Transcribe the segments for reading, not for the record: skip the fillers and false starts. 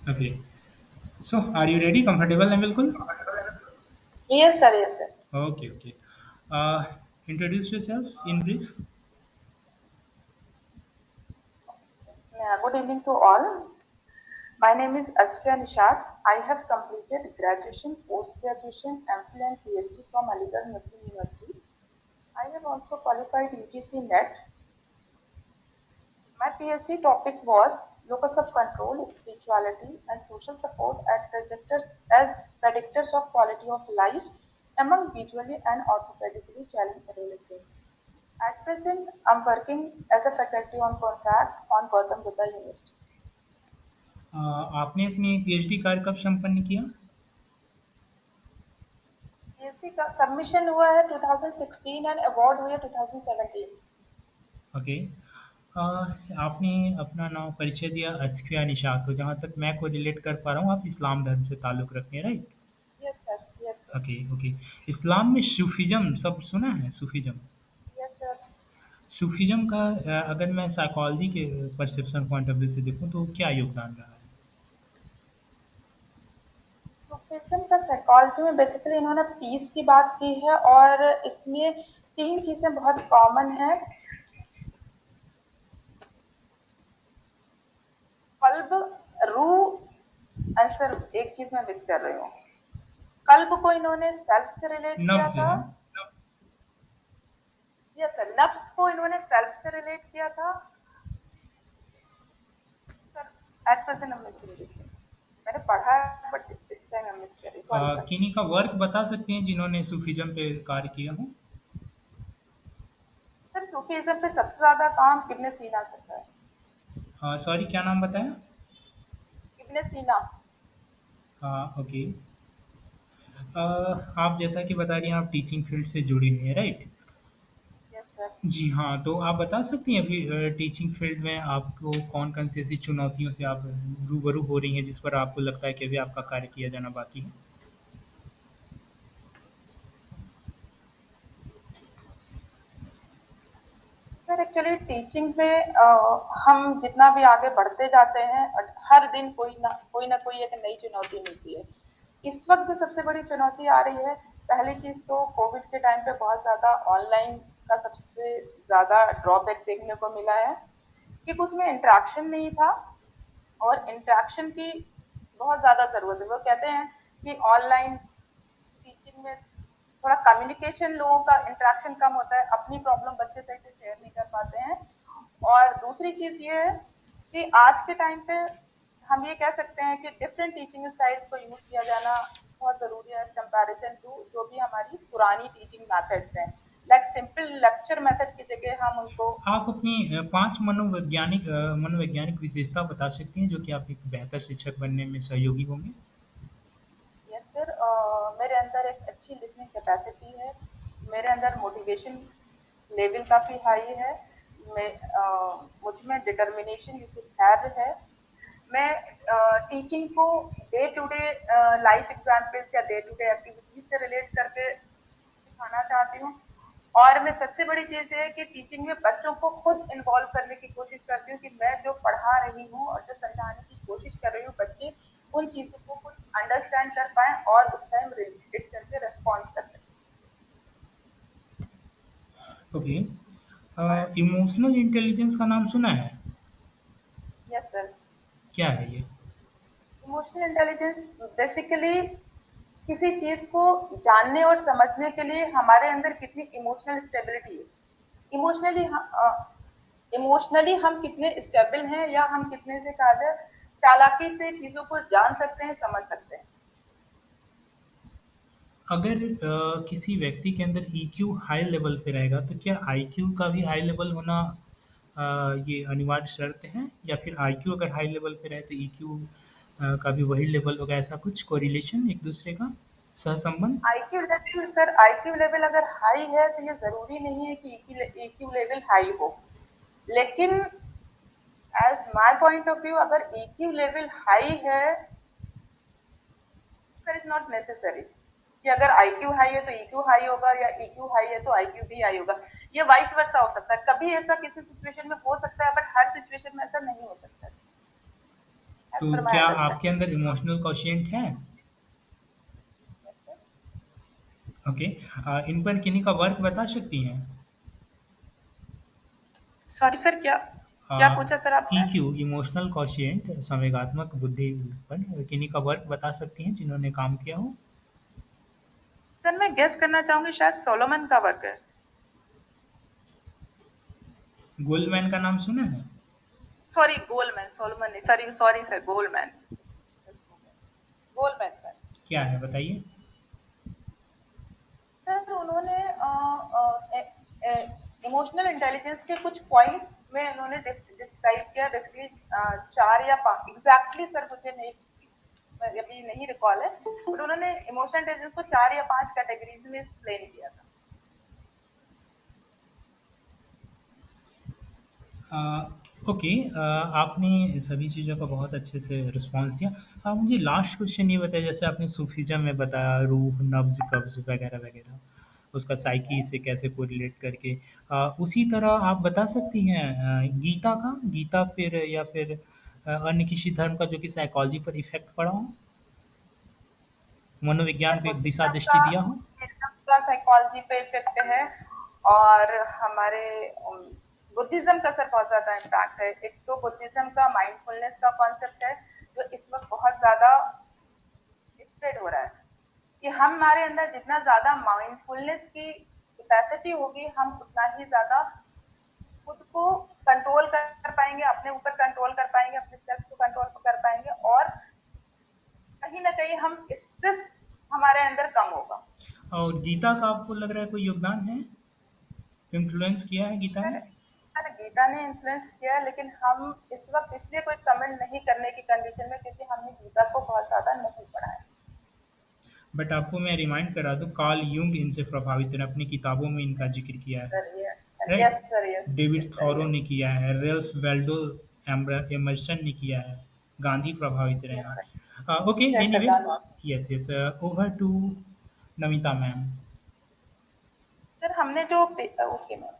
Okay. So, are you ready? Comfortable है बिल्कुल? Yes, sir. Yes, sir. Okay, okay. Uh, Introduce yourself in brief. Yeah, good evening to all. My name is Asfiya Nishad. I have completed graduation, post-graduation, MPhil and PhD from Aligarh Muslim University. I have also qualified UGC NET. My PhD topic was locus of control, spirituality, and social support as predictors of quality of life among visually and orthopedically challenged adolescents. At present, I'm working as a faculty on contract on Gautam Buddha University. आपने अपनी PhD कार्य कब संपन्न किया? PhD का submission हुआ है 2016 and award हुआ है 2017। ओके। आपने अपना नाम परिचय दिया अस्फिया निशात, तो जहाँ तक मैं को रिलेट कर पा रहा हूँ, आप इस्लाम धर्म से ताल्लुक़ रखते हैं, right? Yes sir. Yes sir. Okay, okay. इस्लाम में सूफीज़्म शब्द सुना है? सूफीज़्म। Yes sir. सूफीज़्म का अगर मैं साइकोलॉजी के परसेप्शन पॉइंट ऑफ व्यू से देखूँ तो क्या योगदान रहा है? प्रोफेशन का साइकोलॉजी में बेसिकली इन्होंने पीस की बात की है और इसमें तीन चीजें बहुत कॉमन है। कल्ब, रूह, आंसर एक चीज मैं मिस कर रही हूँ। कल्ब को इन्होंने सेल्फ से रिलेट किया नब्ज़ था। है। यस सर, नफ्स को इन्होंने सेल्फ से रिलेट किया था। Sir, at present I'm missing this thing. मैंने पढ़ा है बट इस टाइम मैं मिस कर रही, सॉरी सर। किन्हीं का वर्क बता सकते हैं जिन्होंने सूफीज़्म पे कार्य किया हो? सर सूफीज्म पे सबसे ज्यादा काम इब्ने सीना करता है। सॉरी, क्या नाम बताया? इब्ने सीना। ओके। आप जैसा कि बता रही हैं, आप टीचिंग फील्ड से जुड़ी हुई हैं, राइट? Yes sir. जी हाँ, तो आप बता सकती हैं अभी टीचिंग फील्ड में आपको कौन-कौन सी ऐसी चुनौतियों से आप रूबरू हो रही हैं, जिस पर आपको लगता है कि अभी आपका कार्य किया जाना बाकी है? सर एक्चुअली टीचिंग में हम जितना भी आगे बढ़ते जाते हैं हर दिन कोई ना कोई एक नई चुनौती मिलती है। इस वक्त जो सबसे बड़ी चुनौती आ रही है, पहली चीज तो कोविड के टाइम पे बहुत ज्यादा ऑनलाइन का सबसे ज्यादा ड्रॉबैक देखने को मिला है, क्योंकि उसमें इंटरेक्शन नहीं था और इंटरेक्शन की बहुत ज्यादा जरूरत है। वो कहते हैं कि ऑनलाइन टीचिंग में थोड़ा कम्युनिकेशन, लोगों का इंटरेक्शन कम होता है, अपनी प्रॉब्लम बच्चे सही से शेयर नहीं कर पाते हैं। और दूसरी चीज ये है कि आज के टाइम पे हम ये कह सकते हैं कि डिफरेंट टीचिंग स्टाइल्स को यूज किया जाना बहुत जरूरी है एज कंपैरिजन टू जो भी हमारी पुरानी टीचिंग मेथड्स हैं। लाइक सिंपल लेक्चर मेथड की जगह हम उनको। आप अपनी 5 मनोवैज्ञानिक विशेषता बता सकती हैं, जो कि आप एक बेहतर शिक्षक बनने में सहयोगी होंगे? यस सर, मेरे अंदर एक अच्छी लिसनिंग कैपेसिटी है। मेरे अंदर मोटिवेशन लेवल काफी हाई है। मैं मुझ में डिटर्मिनेशन जैसे धैर्य है। मैं टीचिंग को day to day life examples या डे टू डे एक्टिविटीज से रिलेट करके सिखाना चाहती हूँ। और मैं सबसे बड़ी चीज ये है कि टीचिंग में बच्चों को खुद इन्वॉल्व करने की कोशिश करती हूँ कि मैं जो पढ़ा रही हूँ और जो समझाने की कोशिश कर रही हूँ, बच्चे उन चीजों को खुद अंडरस्टैंड कर पाए और उस टाइम रिलेट करके रेस्पॉन्स कर सकें। ओके। इमोशनल इंटेलिजेंस का नाम सुना है? Yes sir. क्या है ये? इमोशनल इंटेलिजेंस बेसिकली किसी चीज को जानने और समझने के लिए हमारे अंदर कितनी इमोशनल स्टेबिलिटी है। इमोशनली इमोशनली हम कितने स्टेबल हैं या हम कितने से ज्यादा चालाकी से चीजों को जान सकते हैं, समझ सकते हैं। अगर किसी व्यक्ति के अंदर ईक्यू हाई लेवल पे रहेगा, तो क्या आईक्यू का भी हाई लेवल होना ये अनिवार्य शर्त है? या फिर आईक्यू अगर हाई लेवल पे रहे तो ईक्यू का भी वही लेवल होगा, ऐसा कुछ कोरिलेशन एक दूसरे का सहसंबंध? IQ level sir, IQ level अगर हाई है तो ये जरूरी नहीं है कि ईक्यू लेवल हाई हो। लेकिन as my point of view, अगर ईक्यू लेवल हाई है, इट इज नॉट नेसेसरी कि अगर आईक्यू हाई है तो ईक्यू हाई होगा या ईक्यू हाई है तो आईक्यू भी हाई होगा। ये वाइस वर्सा हो सकता है, कभी ऐसा किसी सिचुएशन में हो सकता है बट हर सिचुएशन में ऐसा नहीं हो सकता। एज तो पर माई क्या आपके अंडरस्टैंडिंग। अंदर इमोशनल क्वोशिएंट है? ओके। इन पर किन्हीं का वर्क बता सकती हैं? सॉरी सर, क्या क्या पूछा सर आपने? ईक्यू, इमोशनल क्वोशिएंट, संवेगात्मक बुद्धि पर किन्हीं का वर्क बता सकती हैं जिन्होंने काम किया हो? सर मैं गेस करना चाहूंगी, शायद सोलोमन का वर्क है। गोल्डमैन का नाम सुना है? सॉरी, गोलमैन, सोलोमन नहीं, sorry sorry sir, Goleman. Goleman sir. क्या है बताइए? सर उन्होंने इमोशनल इंटेलिजेंस के कुछ पॉइंट्स में उन्होंने डिस्क्राइब किया, बेसिकली चार या पांच, एग्जैक्टली सर मुझे नहीं, अभी नहीं रिकॉल है, बट उन्होंने इमोशनल इंटेलिजेंस को चार या पांच कैटेगरीज में एक्सप्लेन किया था। अ, ओके। आपने सभी चीज़ों का बहुत अच्छे से रिस्पॉन्स दिया। आप मुझे लास्ट क्वेश्चन ये बताइए, जैसे आपने सूफीज़्म में बताया रूह, नब्ज़, कब्ज़ वगैरह वगैरह, उसका साइकी से कैसे कोरिलेट करके, उसी तरह आप बता सकती हैं गीता का? गीता फिर या फिर अन्य किसी धर्म का जो कि साइकोलॉजी पर इफ़ेक्ट पड़ा हो, मनोविज्ञान सर को एक दिशा दृष्टि दिया हो? बुद्धिज्म का साइकोलॉजी पे इफेक्ट है, और हमारे बुद्धिज्म का सर बहुत ज्यादा इम्पैक्ट है। एक तो बुद्धिज्म का माइंडफुलनेस का कॉन्सेप्ट है, जो इस वक्त बहुत ज्यादा स्प्रेड हो रहा है, कि हमारे अंदर जितना ज्यादा माइंडफुलनेस की कैपेसिटी होगी, हम उतना ही ज्यादा खुद को कंट्रोल कर पाएंगे, अपने ऊपर कंट्रोल कर पाएंगे, अपने सेल्फ को कंट्रोल कर पाएंगे, और कहीं ना कहीं हम स्ट्रेस हमारे अंदर कम होगा। और गीता का आपको लग रहा है कोई योगदान है? इन्फ्लुएंस किया है गीता सर ने? सर गीता ने इन्फ्लुएंस किया, लेकिन हम इस वक्त इसलिए कोई कमेंट नहीं करने की कंडीशन में, क्योंकि हमने गीता को बहुत ज्यादा नहीं पढ़ा है। बट आपको मैं रिमाइंड करा दूँ, कार्ल यूंग इनसे प्रभावित हैं, अपनी किताबों में इनका ज़िक्र किया है। सर ये, right? Yes sir, yes David yes sir, thorough yes ने किया है, रेल्फ वेल्डो एमर्सन ने किया है, गांधी प्रभावित रहे यस सर, हैं। Okay, yes sir, anyway. गाना। Yes yes. Over to Namita ma'am. Sir हमने जो okay ma'am.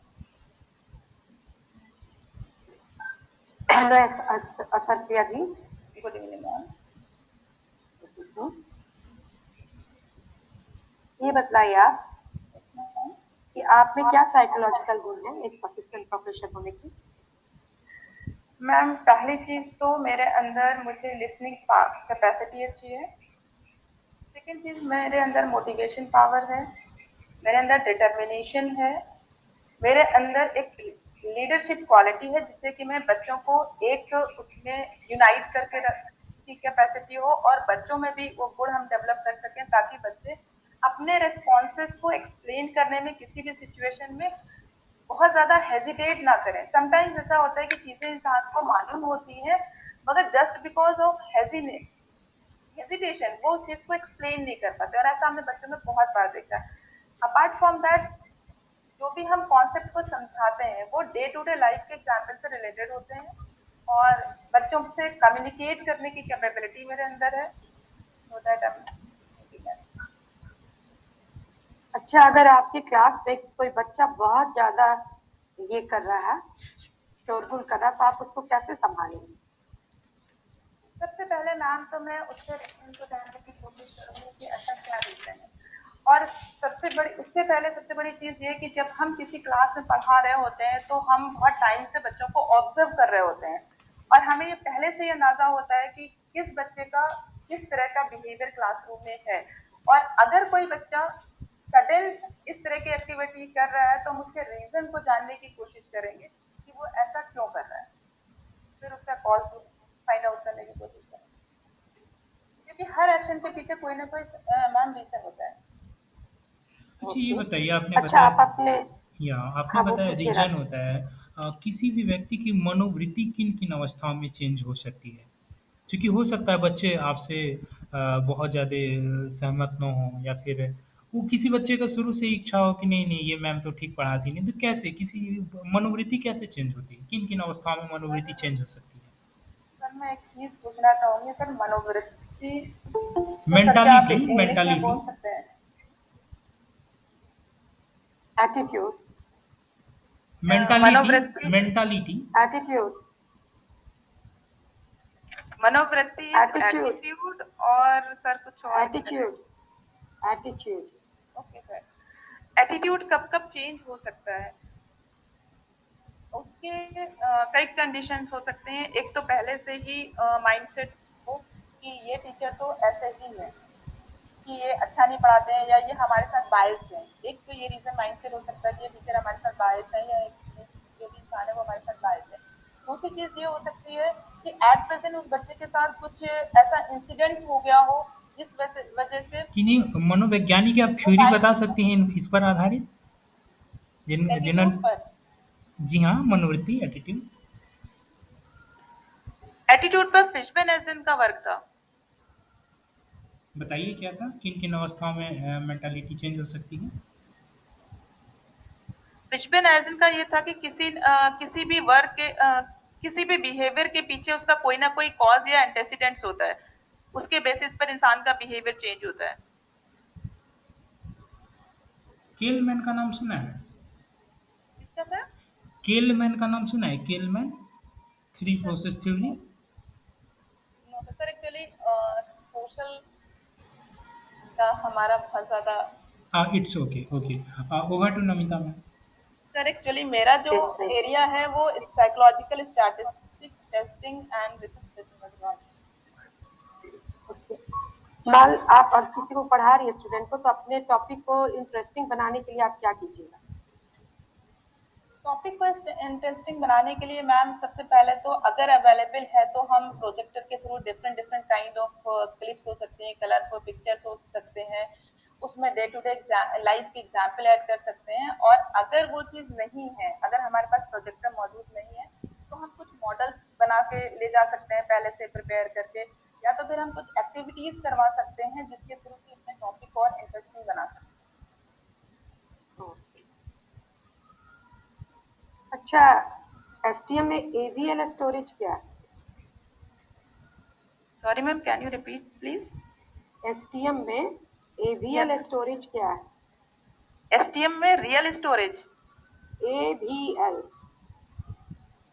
Hello Asrafia ji. Good evening ma'am. ये बताइए आप कि आप में क्या साइकोलॉजिकल गुण है एक असिस्टेंट प्रोफेसर होने की? मैम पहली चीज तो मेरे अंदर मुझे लिसनिंग कैपेसिटी अच्छी है। सेकंड चीज, मेरे अंदर मोटिवेशन पावर है, मेरे अंदर डिटर्मिनेशन है, मेरे अंदर एक लीडरशिप क्वालिटी है, जिससे कि मैं बच्चों को एक उसमें यूनाइट करके की कैपेसिटी हो, और बच्चों में भी वो गुण हम डेवलप कर सकें, ताकि बच्चे अपने रिस्पॉन्सेस को एक्सप्लेन करने में किसी भी सिचुएशन में बहुत ज्यादा हेजिटेट ना करें। समटाइम्स ऐसा होता है कि चीजें इंसान को मालूम होती हैं, मगर जस्ट बिकॉज ऑफ हेजिटेशन वो उस चीज को एक्सप्लेन नहीं कर पाते, और ऐसा हमने बच्चों में बहुत बार देखा है। अपार्ट फ्रॉम दैट, जो भी हम कॉन्सेप्ट को समझाते हैं वो डे टू डे लाइफ के एग्जाम्पल से रिलेटेड होते हैं, और बच्चों से कम्युनिकेट करने की कैपेबिलिटी मेरे अंदर है, सो दैट अच्छा, अगर आपकी क्लास में कोई बच्चा बहुत ज्यादा ये कर रहा है, शोरगुल कर रहा है, तो आप उसको कैसे संभालेंगे? सबसे पहले मैम तो मैं उससे रीजन को जानने की कोशिश करूंगी कि ऐसा क्या रीजन है, और सबसे बड़ी चीज ये कि जब हम किसी क्लास में पढ़ा रहे होते हैं, तो हम बहुत टाइम से बच्चों को ऑब्जर्व कर रहे होते हैं, और हमें ये पहले से ही अंदाजा होता है कि किस बच्चे का किस तरह का बिहेवियर क्लासरूम में है, और अगर कोई बच्चा सडन इस तरह की एक्टिविटी कर रहा है, तो हम उसके रीजन को जानने की कोशिश करेंगे कि वो ऐसा क्यों कर रहा है, फिर उसका कॉज फाइंड आउट करने की कोशिश करें, क्योंकि हर एक्शन के पीछे कोई ना कोई मैम रीजन होता है। अच्छा, ये ओके। बताइए, आपने अच्छा बताया, आप अपने, या आपने हाँ वो बताया पूछिए ना। रीजन होता है। किसी भी व्यक्ति की मनोवृत्ति किन किन अवस्थाओं में चेंज हो सकती है? क्योंकि हो सकता है बच्चे आपसे बहुत ज़्यादा सहमत ना हो, या फिर वो किसी बच्चे का शुरू से ही इच्छा हो कि नहीं नहीं ये मैम तो ठीक पढ़ाती नहीं, तो कैसे किसी मनोवृत्ति कैसे चेंज होती है, किन किन अवस्थाओं में मनोवृत्ति सर चेंज हो सकती है? सर मैं एक चीज पूछना चाहूंगी सर, मनोवृत्ति को सर क्या आप मेंटालिटी, इंग्लिश में मेंटालिटी, बोल सकते हैं? एटीट्यूड। मेंटालिटी, मनोवृत्ति, मेंटालिटी। एटीट्यूड, मनोवृत्ति इज एटीट्यूड, एटीट्यूड और सर कुछ और attitude, attitude. Okay sir. Attitude कब कब चेंज हो सकता है? उसके कई कंडीशंस हो सकते हैं। एक तो पहले से ही माइंडसेट हो कि ये टीचर तो ऐसे ही है, कि ये अच्छा नहीं पढ़ाते हैं या ये हमारे साथ बायस्ड है। एक तो ये रीजन माइंडसेट हो सकता है कि ये टीचर हमारे साथ बायस्ड है या जो भी इंसान है वो हमारे साथ बायस्ड है। दूसरी चीज ये हो सकती है कि एट प्रेजेंट उस बच्चे के साथ कुछ ऐसा इंसिडेंट हो गया हो जिस वजह से किन्हीं मनोवैज्ञानिक आप वो थ्योरी बता बायस्ड हो सकती हैं इस पर आधारित जिन एटीट्यूड पर। जी हाँ, मनोवृत्ति, एटीट्यूड। एटीट्यूड पर फिशमैन का वर्क था। बताइए क्या था, किन किन अवस्थाओं में मेंटालिटी चेंज हो सकती है? फिशमैन का ये था कि किसी भी वर्क के किसी भी बिहेवियर के पीछे उसका कोई ना कोई कॉज या एंटेसिडेंट्स होता है। उसके बेसिस पर इंसान का बिहेवियर चेंज होता है। केलमैन का नाम सुना है? किसका था? केलमैन का नाम सुना है? Kelman, three sir process theory. No, no sir actually social का हमारा बहुत ज्यादा। It's okay, okay. Over to Namita ma'am. Sir actually मेरा जो टेस्टिंग। एरिया है वो psychological statistics testing and research. Okay. मान आप और किसी को पढ़ा रही है स्टूडेंट को, तो अपने टॉपिक को इंटरेस्टिंग बनाने के लिए आप क्या कीजिएगा? टॉपिक को इंटरेस्टिंग बनाने के लिए मैम सबसे पहले तो अगर अवेलेबल है तो हम प्रोजेक्टर के through different different kind of clips हो सकते हैं, कलरफुल पिक्चर्स हो सकते हैं, उसमें डे टू डे लाइफ की एग्जाम्पल ऐड कर सकते हैं। और अगर वो चीज नहीं है, अगर हमारे पास प्रोजेक्टर मौजूद नहीं है तो हम कुछ मॉडल्स बना के ले जा सकते हैं पहले से प्रिपेयर करके, या तो फिर हम कुछ एक्टिविटीज करवा सकते हैं जिसके थ्रू कि अपने टॉपिक को और इंटरेस्टिंग बना सकते ओके। अच्छा, एसटीएम में एवीएल स्टोरेज क्या है? हैं। Sorry ma'am, can you repeat please? STM में यस, एवीएल स्टोरेज क्या है? एसटीएम में real storage. AVL,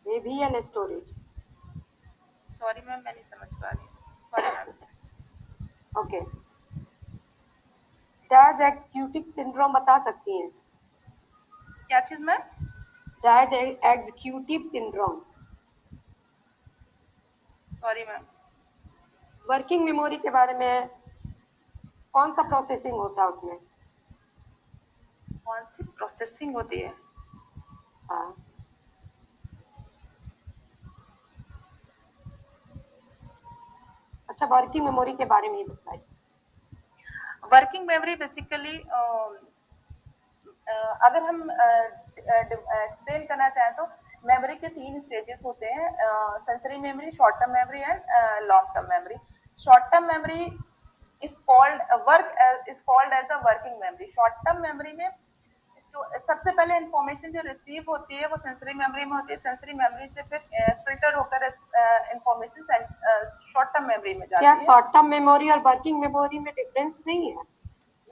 AVL storage. Sorry ma'am, मैं नहीं समझ पा रही हूँ, sorry ma'am. Okay. Dyes executive syndrome बता सकती हैं? क्या चीज ma'am? Dyes executive syndrome. Sorry ma'am. Working memory के बारे में, कौन सा प्रोसेसिंग होता है उसमें? कौन सी प्रोसेसिंग होती है? हाँ। अच्छा, वर्किंग मेमोरी के बारे में ही बताइए। वर्किंग मेमोरी बेसिकली अगर हम एक्सप्लेन करना चाहें तो मेमोरी के तीन स्टेजेस होते हैं, sensory memory, short term memory and long term memory. Short term memory is called as a working memory. Short term memory में सबसे पहले इंफॉर्मेशन जो रिसीव होती है वो सेंसरी मेमोरी में होती है, सेंसरी मेमोरी से फिर फिल्टर होकर इंफॉर्मेशन शॉर्ट टर्म मेमोरी में क्या जाती है। शॉर्ट टर्म मेमोरी और वर्किंग मेमोरी में डिफरेंस नहीं है?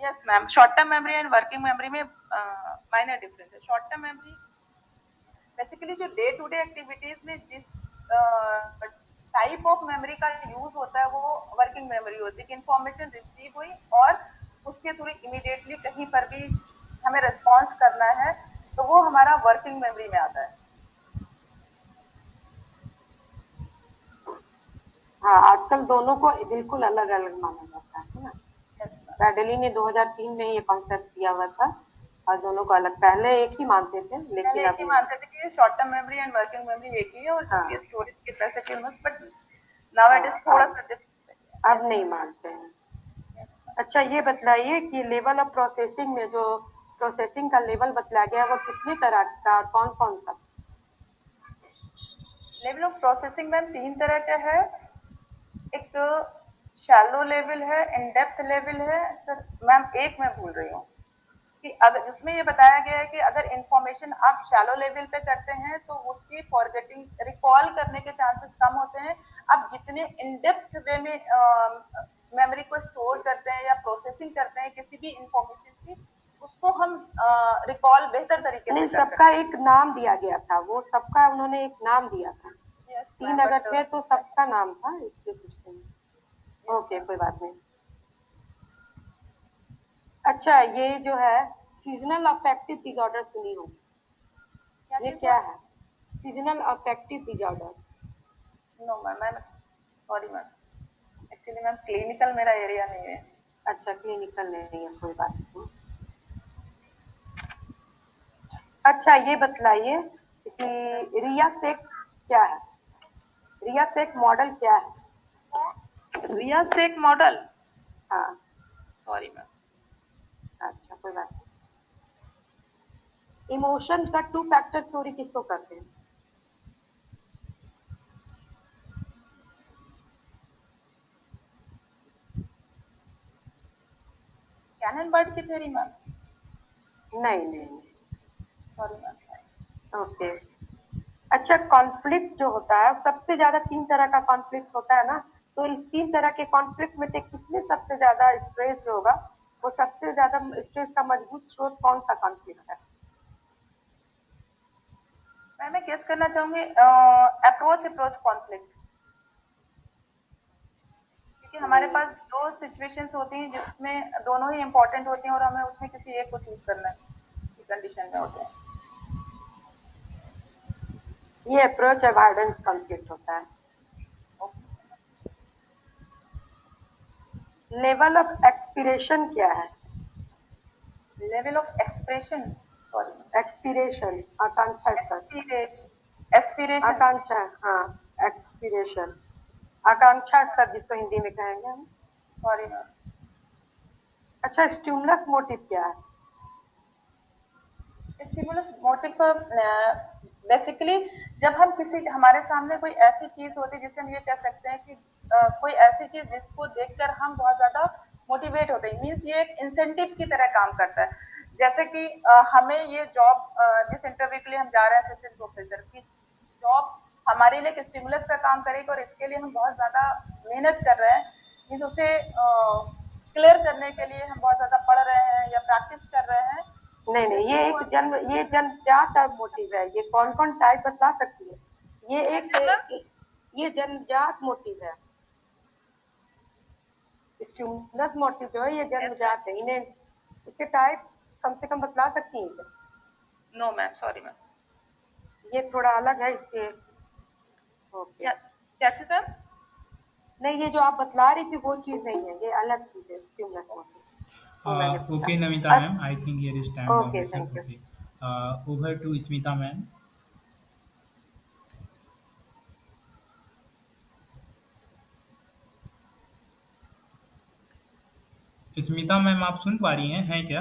Yes ma'am, short term memory and working memory में माइनर डिफरेंस है। शॉर्ट टर्म मेमोरी बेसिकली जो डे टू डे एक्टिविटीज में जिस टाइप ऑफ मेमोरी का यूज होता है वो वर्किंग मेमोरी होती है कि इंफॉर्मेशन रिसीव हुई और उसके थ्रू इमीडिएटली कहीं पर भी हमें रिस्पॉन्स करना है तो वो हमारा वर्किंग मेमोरी में आता है। हाँ, आजकल दोनों को बिल्कुल अलग अलग माना जाता है ना। Yes ma'am. बैडली ने 2003 में ये कॉन्सेप्ट दिया हुआ था, और दोनों को अलग, पहले एक ही मानते थे पहले लेकिन एक अब ही नहीं। मानते थे कि short term memory and working memory एक ही है और इसकी हाँ। स्टोरेज कैपेसिटी मत, बट नाउ इट इज हाँ, थोड़ा सा डिफरेंट। अब यस नहीं मैम। मानते हैं। यस अच्छा, ये बतलाइए कि लेवल ऑफ प्रोसेसिंग में जो प्रोसेसिंग का लेवल बतलाया गया वो कितने तरह का, कौन कौन सा? लेवल ऑफ प्रोसेसिंग मैम तीन तरह का है। एक शैलो लेवल है, इन डेप्थ लेवल है। सर मैम एक मैं भूल रही हूँ कि अगर जिसमें ये बताया गया है कि अगर इंफॉर्मेशन आप शैलो लेवल पे करते हैं तो उसकी फॉरगेटिंग, रिकॉल करने के चांसेस कम होते हैं। आप जितने इन डेप्थ वे में मेमोरी को स्टोर करते हैं या प्रोसेसिंग करते हैं किसी भी इंफॉर्मेशन की, उसको हम रिकॉल बेहतर तरीके से नहीं, कर सबका सकते हैं। एक नाम दिया गया था, वो सबका उन्होंने एक नाम दिया था। यस तीन मैम, अगर बट थे तो सबका नाम था इसके पूछते हैं। ओके, कोई बात नहीं। अच्छा, ये जो है सीजनल अफेक्टिव डिसऑर्डर सुनी हो, ये क्या है? Seasonal affective disorder. No ma'am, ma'am sorry ma'am, actually ma'am clinical मेरा एरिया नहीं है। अच्छा, क्लिनिकल नहीं है, कोई बात नहीं। अच्छा, ये बतलाइए कि रिया सेक क्या है? रिया सेक मॉडल क्या है? रिया सेक मॉडल, हाँ। Sorry ma'am. अच्छा, कोई बात नहीं। इमोशन का टू फैक्टर थ्योरी किसको कहते हैं? कैनन बर्ड की थ्योरी मैम। नहीं नहीं नहीं। Sorry ma'am. ओके। अच्छा, कॉन्फ्लिक्ट जो होता है, सबसे ज्यादा 3 तरह का कॉन्फ्लिक्ट होता है ना, तो इस 3 तरह के कॉन्फ्लिक्ट में से किसमें सबसे ज्यादा स्ट्रेस जो होगा, वो सबसे ज्यादा स्ट्रेस का मजबूत स्रोत कौन सा कॉन्फ्लिक्ट है? मैं गेस करना चाहूंगी अप्रोच अप्रोच कॉन्फ्लिक्ट, क्योंकि हमारे नहीं, पास दो सिचुएशंस होती हैं जिसमें दोनों ही इम्पोर्टेंट होती हैं और हमें उसमें किसी एक को चूज करना है की कंडीशन में होते हैं। ये अप्रोच अवॉइडेंस कॉन्फ्लिक्ट होता है। लेवल ऑफ एक्सपिरेशन क्या है? Level of expression, sorry expiration, आकांक्षा स्तर। एस्पिरेशन, एस्पिरेशन, आकांक्षा, हाँ, एक्सपिरेशन, आकांक्षा स्तर जिसको हिंदी में कहेंगे हम। Sorry ma'am. अच्छा, स्टिमुलस मोटिव क्या है? स्टिमुलस मोटिव बेसिकली जब हम किसी हमारे सामने कोई ऐसी चीज होती है जिसे हम ये कह सकते हैं कि कोई ऐसी चीज जिसको देखकर हम बहुत ज्यादा मोटिवेट होते हैं, मीन्स ये एक इंसेंटिव की तरह काम करता है। जैसे कि हमें ये जॉब जिस इंटरव्यू के लिए हम जा रहे हैं असिस्टेंट प्रोफेसर की जॉब, हमारे लिए एक स्टिमुलस का काम करेगी और इसके लिए हम बहुत ज्यादा मेहनत कर रहे हैं, मीन्स उसे क्लियर करने के लिए हम बहुत ज्यादा पढ़ रहे हैं या प्रैक्टिस कर रहे हैं। नहीं नहीं, ये जन्मजात मोटिव है। ये कौन कौन टाइप बता सकती है? ये जन्मजात मोटिव है। स्टिमुलस मोटिव जो है ये जन्मजात है। इन्हें इसके टाइप कम से कम बतला सकती हैं क्या? No ma'am, sorry ma'am. ये थोड़ा अलग है इसके। ओके। क्या चीज मैम? नहीं, ये जो आप बतला रही थी वो चीज नहीं है, ये अलग चीज है स्टिमुलस मोटिव, वो मैंने Okay, Namita पूछा। ma'am, I think here is time okay, obligation. Thank you. Okay. Over to Smita ma'am. Smita ma'am आप सुन पा रही हैं क्या?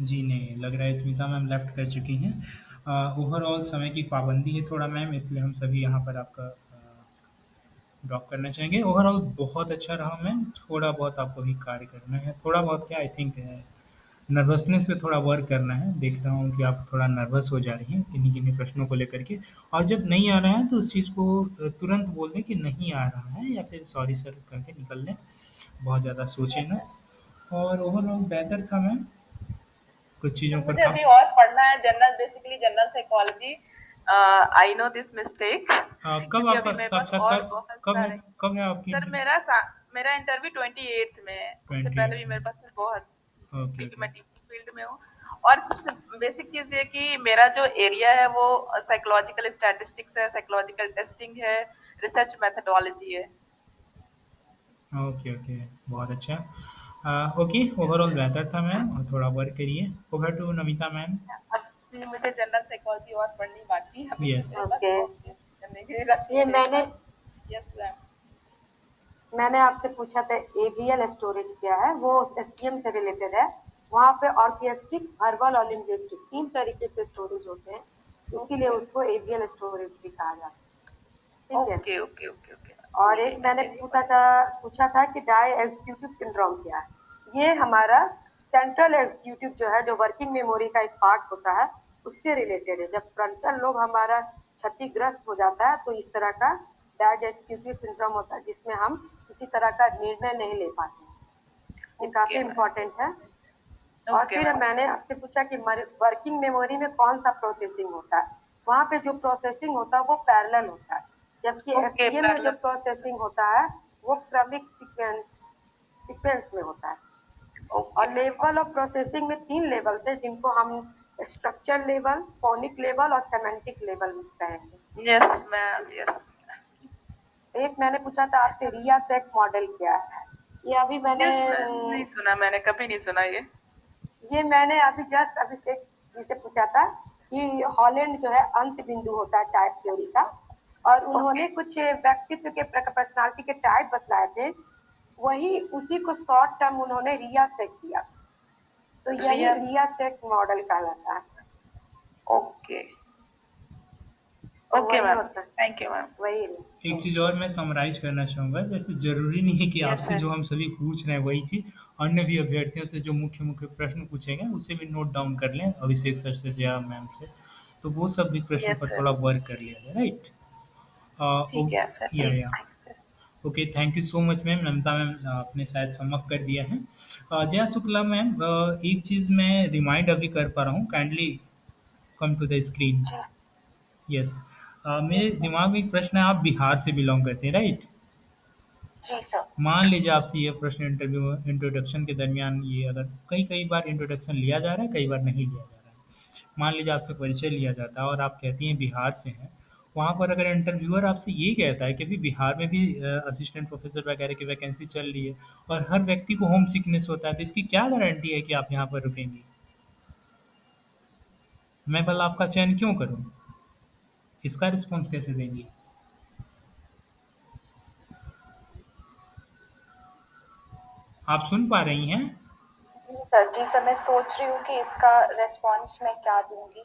जी नहीं, लग रहा है स्मिता मैम लेफ्ट कर चुकी हैं। ओवरऑल समय की पाबंदी है थोड़ा मैम, इसलिए हम सभी यहाँ पर आपका ड्रॉप करना चाहेंगे। ओवरऑल बहुत अच्छा रहा मैम, थोड़ा बहुत आपको भी कार्य करना है, थोड़ा बहुत क्या आई थिंक नर्वसनेस पे थोड़ा वर्क करना है। देख रहा हूँ कि आप थोड़ा नर्वस हो जा रही हैं किन्हीं-किन्हीं प्रश्नों को लेकर के, और जब नहीं आ रहा है तो उस चीज़ को तुरंत बोल दें कि नहीं आ रहा है या फिर सॉरी सर कह के निकल लें। बहुत ज़्यादा सोचें ना, और ओवरऑल बेहतर था मैम, कुछ चीज़ों सर पर मुझे काम। अभी और पढ़ना है general, basically general psychology. I know this mistake, कब क्योंकि अभी आपका मेरे पास और साक्षात्कार, बहुत कब है, सारे। कब है आपकी सर इंटरव्यू? मेरा इंटरव्यू 28th में है, उससे पहले 28 भी में। मेरे पास बहुत, ओके, क्योंकि ओके। मैं टीचिंग फील्ड में हूँ। और कुछ बेसिक चीज ये कि मेरा जो एरिया है वो साइकोलॉजिकल स्टैटिस्टिक्स है, साइकोलॉजिकल टेस्टिंग है, रिसर्च मेथडोलॉजी है। ओके, ओके, बहुत अच्छा। ओके, ओवरऑल बेहतर था मैम, और थोड़ा वर्क करिए। Over to Namita ma'am. अभी मुझे जनरल साइकोलॉजी और पढ़नी बाकी है, अभी तो यस। मेरे पास ओके। कॉपी करने के लिए रखी ये हुई है मैंने सर। Yes ma'am. मैंने आपसे पूछा था एवीएल स्टोरेज क्या है, वो एसटीएम से रिलेटेड है। वहाँ पे ऑर्केस्ट्रिक, वर्बल और लिंग्विस्टिक 3 तरीके से स्टोरेज होते हैं, इसीलिए ओके उसको एवीएल स्टोरेज भी कहा जाता है। ठीक है। Okay okay okay okay. और ठीक है एक मैम, मैंने थैंक यू। पूछा था कि डाई एग्जीक्यूटिव सिंड्रोम क्या है। ये हमारा सेंट्रल एग्जीक्यूटिव जो है, जो वर्किंग मेमोरी का एक पार्ट होता है, उससे रिलेटेड है। जब फ्रंटल लोब हमारा क्षतिग्रस्त हो जाता है तो इस तरह का डाई एग्जीक्यूटिव सिंड्रोम होता है, जिसमें हम किसी तरह का निर्णय नहीं ले पाते हैं। ये काफी ओके मैम। इम्पोर्टेंट है। और ओके फिर मैम। मैंने आपसे पूछा कि वर्किंग मेमोरी में कौन सा प्रोसेसिंग होता है। वहाँ पे जो प्रोसेसिंग होता है वो पैरेलल होता है, जबकि ओके, एफसीए में जो पैरेलल। प्रोसेसिंग होता है वो क्रमिक सीक्वेंस में होता है। ओके और मैम। लेवल ऑफ प्रोसेसिंग में 3 लेवल्स है, जिनको हम स्ट्रक्चर लेवल, फोनिक लेवल और सेमेंटिक लेवल कहेंगे। Yes ma'am, yes. एक मैंने पूछा था आपसे रिया सेक मॉडल क्या है, ये अभी मैंने यस मैम, नहीं सुना, मैंने कभी नहीं सुना ये। ये मैंने अभी जस्ट अभिषेक जी से पूछा था कि हॉलैंड जो है अंत बिंदु होता है टाइप थ्योरी का, और ओके। उन्होंने कुछ व्यक्तित्व के पर्सनालिटी के टाइप बतलाए थे, वही उसी को शॉर्ट टर्म उन्होंने रिया सेक दिया, तो यही रिया। रिया सेक मॉडल कहलाता है। ओके। तो ओके वही मैम, होता है, थैंक यू मैम। वही। एक चीज़ और मैं समराइज करना चाहूँगा, जैसे ज़रूरी नहीं है कि यस आपसे सर। जो हम सभी पूछ रहे हैं वही चीज़, अन्य भी अभ्यर्थियों से जो मुख्य मुख्य प्रश्न पूछेंगे उसे भी नोट डाउन कर लें, अभिषेक सर से, जया मैम से, तो वो सब भी प्रश्नों यस पर सर। थोड़ा वर्क कर लिया जाए, राइट? ठीक है सर, ठीक। या okay, thank you so much ma'am. Namita ma'am आपने शायद सम अप कर दिया है। जया शुक्ला मैम, एक चीज़ मैं रिमाइंड अभी कर पा रहा हूँ, kindly come to the screen. जी। यस, मेरे यस सर। दिमाग में एक प्रश्न है, आप बिहार से बिलोंग करते हैं, राइट? जी सर। मान लीजिए आपसे ये प्रश्न इंटरव्यू इंट्रोडक्शन के दरमियान, ये अगर कई कई बार इंट्रोडक्शन लिया जा रहा है, कई बार नहीं लिया जा रहा है, मान लीजिए आपसे परिचय लिया जाता है और आप कहती हैं बिहार से हैं, वहाँ पर अगर इंटरव्यूअर आपसे ये कहता है कि अभी बिहार में भी असिस्टेंट प्रोफेसर वगैरह की वैकेंसी चल रही है और हर व्यक्ति को होम सिकनेस होता है, तो इसकी क्या गारंटी है कि आप यहाँ पर रुकेंगी? मैं भला आपका चयन क्यों करूँ? इसका रिस्पॉन्स कैसे देंगी? आप सुन पा रही हैं? जी सर, मैं सोच रही हूँ कि इसका रेस्पॉन्स मैं क्या दूंगी।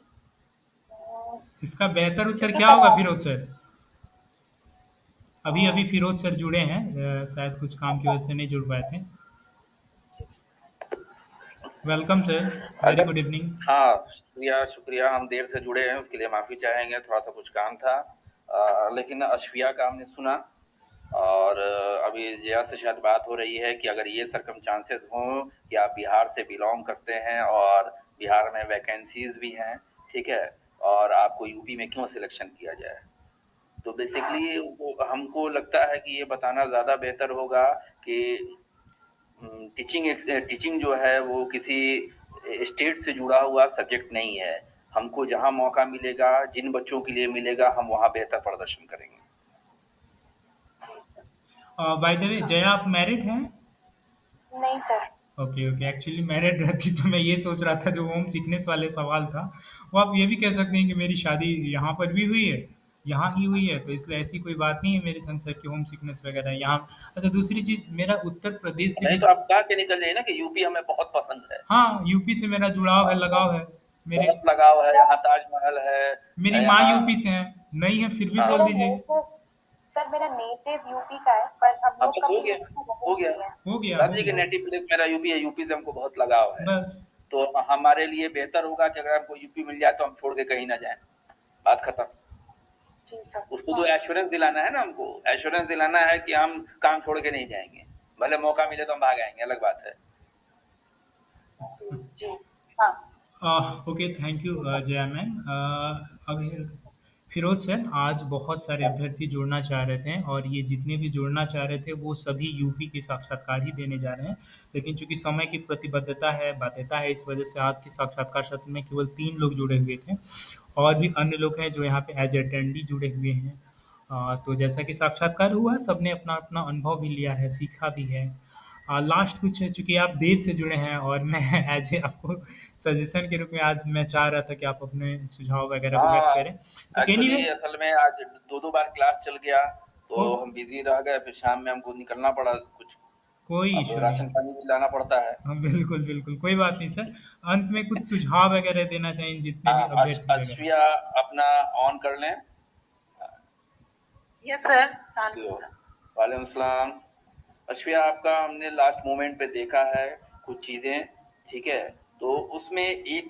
इसका बेहतर उत्तर क्योंकि क्या सर होगा फिरोज सर? अभी अभी फिरोज सर जुड़े हैं, शायद कुछ काम की अच्छा। वजह से नहीं जुड़ पाए थे। जी। वेलकम सर, वेरी अगर गुड इवनिंग। हाँ, शुक्रिया शुक्रिया, हम देर से जुड़े हैं उसके लिए माफ़ी चाहेंगे, थोड़ा सा कुछ काम था। लेकिन अशफिया का हमने सुना, और अभी जया से शायद बात हो रही है कि अगर ये सर्कमस्टांसेस हों कि आप बिहार से बिलोंग करते हैं और बिहार में वैकेंसीज भी हैं, ठीक है, और आपको यूपी में क्यों सिलेक्शन किया जाए। तो बेसिकली वो हमको लगता है कि ये बताना ज़्यादा बेहतर होगा कि टीचिंग जो है वो किसी स्टेट से जुड़ा हुआ सब्जेक्ट नहीं है। हमको जहाँ मौका मिलेगा, जिन बच्चों के लिए मिलेगा, हम वहाँ बेहतर प्रदर्शन करेंगे। बाय द वे, जया आप मैरिड हैं? नहीं sir. Okay okay, actually married रहती तो मैं ये सोच रहा था, जो होम सिकनेस वाले सवाल था वो आप ये भी कह सकते हैं कि मेरी शादी यहाँ पर भी हुई है, यहाँ ही हुई है, तो इसलिए ऐसी कोई बात नहीं है मेरे संग सर की होम सिकनेस वगैरह यहाँ। अच्छा, दूसरी चीज़, मेरा उत्तर प्रदेश से नहीं भी, तो आप कहा के निकल जाइए ना कि यूपी हमें बहुत पसंद है। हाँ, यूपी से मेरा जुड़ाव है, हाँ, लगाव है। मेरे बहुत लगाव है, यहाँ ताजमहल मेरी है, माँ यहाँ। यूपी से है, नहीं है फिर भी हाँ, बोल मेरा दीजिए। नेटिव सर मेरा नेटिव यूपी का है, पर हम हाँ, लोग बस हो कभी गया, यूपी में रहे हो गया। नहीं है। हो गया बता हो दीजिए कि गया, नेटिव प्लेस मेरा यूपी है, यूपी से हमको बहुत लगाव है। बस। तो हमारे लिए बेहतर होगा कि अगर हमको यूपी मिल जाए तो हम छोड़ के कहीं ना जाएं, बात खत्म। जी सर। उसको तो एश्योरेंस दिलाना है ना, हमको एश्योरेंस दिलाना है कि हम काम छोड़ के नहीं जाएंगे, भले मौका मिले तो हम भाग आएंगे, अलग बात है। जी। जी। हाँ। Okay, thank you Jaya ma'am. अभी फिरोज सर, आज बहुत सारे अभ्यर्थी जुड़ना चाह रहे थे और ये जितने भी जुड़ना चाह रहे थे वो सभी यूपी के साक्षात्कार ही देने जा रहे हैं, लेकिन चूंकि समय की प्रतिबद्धता है, बाध्यता है, इस वजह से आज के साक्षात्कार सत्र में केवल 3 लोग जुड़े हुए थे और भी अन्य लोग हैं जो यहाँ पे एज अटेंडी जुड़े हुए हैं। तो जैसा कि साक्षात्कार हुआ, सबने अपना अपना अनुभव भी लिया है, सीखा भी है। लास्ट कुछ, चूंकि आप देर से जुड़े हैं और मैं एज ए आपको सजेशन के रूप में आज मैं चाह रहा था कि आप अपने सुझाव वगैरह को व्यक्त हाँ, करें, तो एक्चुअली एनीवे, असल में आज दो दो बार क्लास चल गया, को तो हम बिजी रह गए, फिर शाम में हमको निकलना पड़ा कुछ। कोई अब इशू राशन नहीं। पानी भी लाना पड़ता है। हाँ, बिल्कुल बिल्कुल, कोई बात नहीं सर। अंत में कुछ सुझाव वगैरह देना चाहिए जितने भी अभ्यर्थी वगैरह। अश्विया अपना ऑन कर लें। Yes sir. वालेकुम सलाम। अश्विया, आपका हमने लास्ट मोमेंट पे देखा है कुछ चीज़ें, ठीक है, तो उसमें एक